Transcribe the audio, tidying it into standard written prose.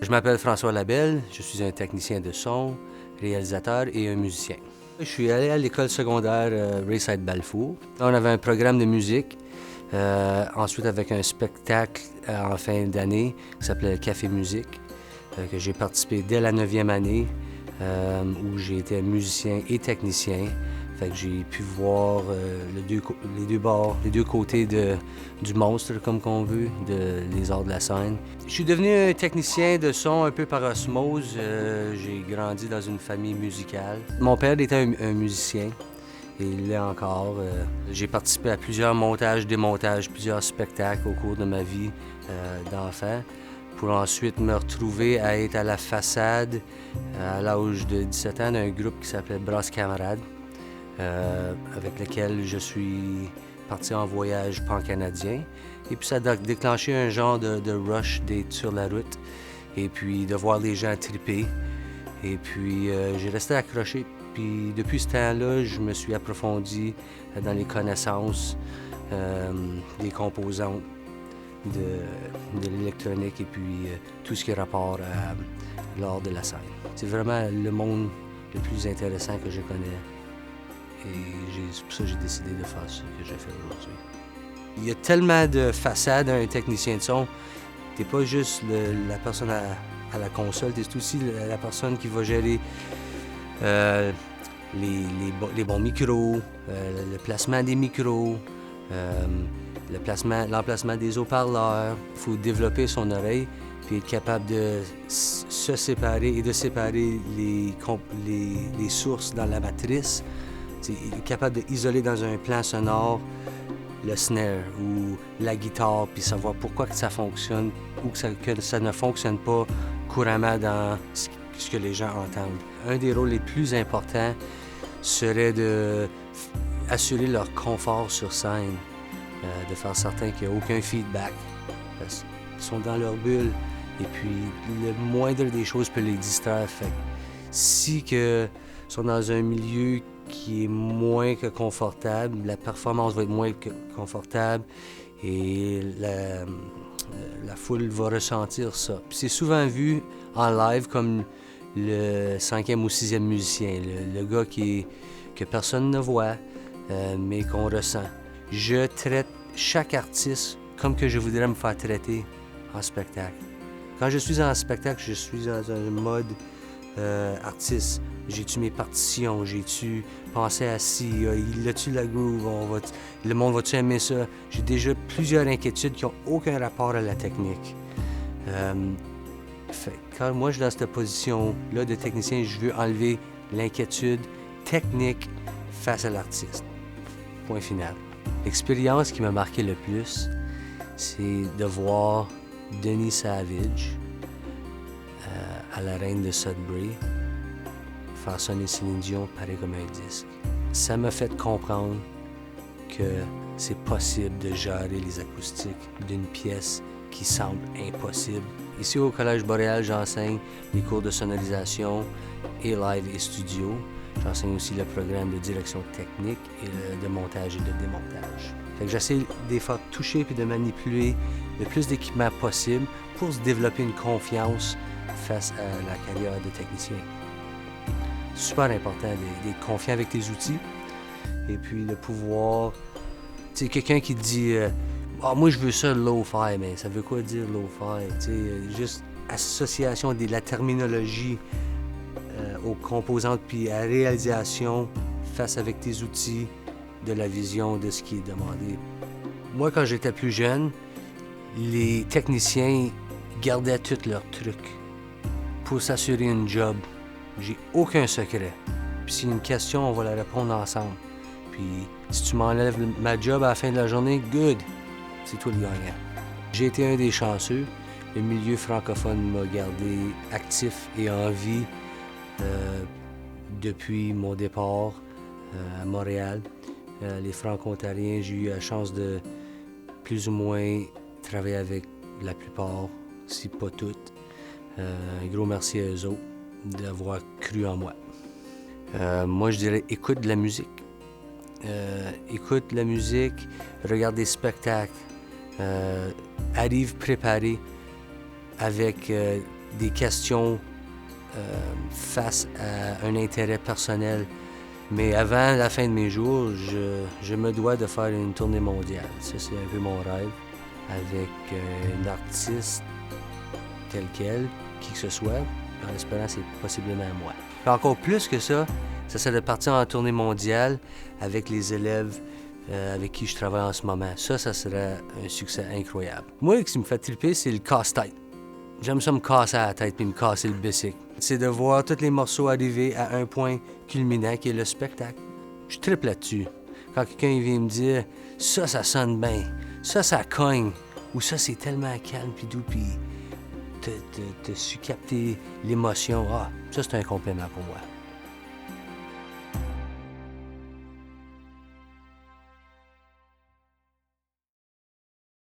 Je m'appelle François Labelle, je suis un technicien de son, réalisateur et un musicien. Je suis allé à l'école secondaire Rayside Balfour. On avait un programme de musique, ensuite avec un spectacle en fin d'année qui s'appelait Café Musique, que j'ai participé dès la 9e année, où j'ai été musicien et technicien. Fait que j'ai pu voir les deux côtés du monstre, comme qu'on veut, des arts de la scène. Je suis devenu un technicien de son un peu par osmose. J'ai grandi dans une famille musicale. Mon père était un musicien, et il l'est encore. J'ai participé à plusieurs montages, démontages, plusieurs spectacles au cours de ma vie d'enfant, pour ensuite me retrouver à être à la façade à l'âge de 17 ans d'un groupe qui s'appelait Brasse Camarades. Avec lequel je suis parti en voyage pan-canadien. Et puis ça a déclenché un genre de rush d'être sur la route et puis de voir les gens triper. Et puis j'ai resté accroché. Puis depuis ce temps-là, je me suis approfondi dans les connaissances des composants de l'électronique et puis tout ce qui est rapport à l'art de la scène. C'est vraiment le monde le plus intéressant que je connais. Et c'est pour ça que j'ai décidé de faire ce que je fais aujourd'hui. Il y a tellement de façades à un technicien de son. T'es pas juste la personne à la console, t'es aussi la personne qui va gérer les bons micros, le placement des micros, l'emplacement des haut-parleurs. Il faut développer son oreille puis être capable de se séparer et de séparer les sources dans la matrice. Il est capable d'isoler dans un plan sonore le snare ou la guitare, puis savoir pourquoi que ça fonctionne ou que ça ne fonctionne pas couramment dans ce que les gens entendent. Un des rôles les plus importants serait d'assurer leur confort sur scène, de faire certain qu'il n'y a aucun feedback, parce qu'ils sont dans leur bulle, et puis le moindre des choses peut les distraire. Fait que si ils sont dans un milieu qui est moins que confortable, la performance va être moins que confortable et la foule va ressentir ça. Puis c'est souvent vu en live comme le 5e ou 6e musicien, le gars que personne ne voit, mais qu'on ressent. Je traite chaque artiste comme que je voudrais me faire traiter en spectacle. Quand je suis en spectacle, je suis dans un mode artiste. J'ai-tu mes partitions? J'ai-tu pensé à si? Il a-tu la groove? Le monde va-tu aimer ça? J'ai déjà plusieurs inquiétudes qui n'ont aucun rapport à la technique. Quand moi je suis dans cette position-là de technicien, je veux enlever l'inquiétude technique face à l'artiste. Point final. L'expérience qui m'a marqué le plus, c'est de voir Denis Savage à la Reine de Sudbury faire sonner Céline Dion pareil comme un disque. Ça m'a fait comprendre que c'est possible de gérer les acoustiques d'une pièce qui semble impossible. Ici au Collège Boréal, j'enseigne les cours de sonorisation et live et studio. J'enseigne aussi le programme de direction technique et de montage et de démontage. Fait que j'essaie des fois de toucher puis de manipuler le plus d'équipements possible pour se développer une confiance face à la carrière de technicien. C'est super important d'être confiant avec tes outils et puis de pouvoir... Tu sais, quelqu'un qui te dit moi je veux ça low-fi, mais ça veut quoi dire low-fi? Tu sais, juste association de la terminologie aux composantes puis à la réalisation face avec tes outils de la vision de ce qui est demandé. Moi, quand j'étais plus jeune, les techniciens gardaient tous leurs trucs pour s'assurer une job. J'ai aucun secret. Puis s'il y a une question, on va la répondre ensemble. Puis si tu m'enlèves ma job à la fin de la journée, good, c'est toi le gagnant. J'ai été un des chanceux. Le milieu francophone m'a gardé actif et en vie depuis mon départ à Montréal. Les Franco-Ontariens, j'ai eu la chance de plus ou moins travailler avec la plupart, si pas toutes. Un gros merci à eux autres d'avoir cru en moi. Moi, je dirais écoute de la musique. Écoute la musique, regarde des spectacles, arrive préparé avec des questions face à un intérêt personnel. Mais avant la fin de mes jours, je me dois de faire une tournée mondiale. Ça, c'est un peu mon rêve, avec une artiste telle qu'elle, qui que ce soit, en espérant que c'est possiblement moi. Puis encore plus que ça serait de partir en tournée mondiale avec les élèves avec qui je travaille en ce moment. Ça serait un succès incroyable. Moi, ce qui me fait triper, c'est le casse-tête. J'aime ça me casser la tête puis me casser le bicycle. C'est de voir tous les morceaux arriver à un point culminant qui est le spectacle. Je tripe là-dessus. Quand quelqu'un vient me dire « ça sonne bien, ça cogne » ou « ça, c'est tellement calme puis doux puis t'as su capter l'émotion », ça, c'est un compliment pour moi.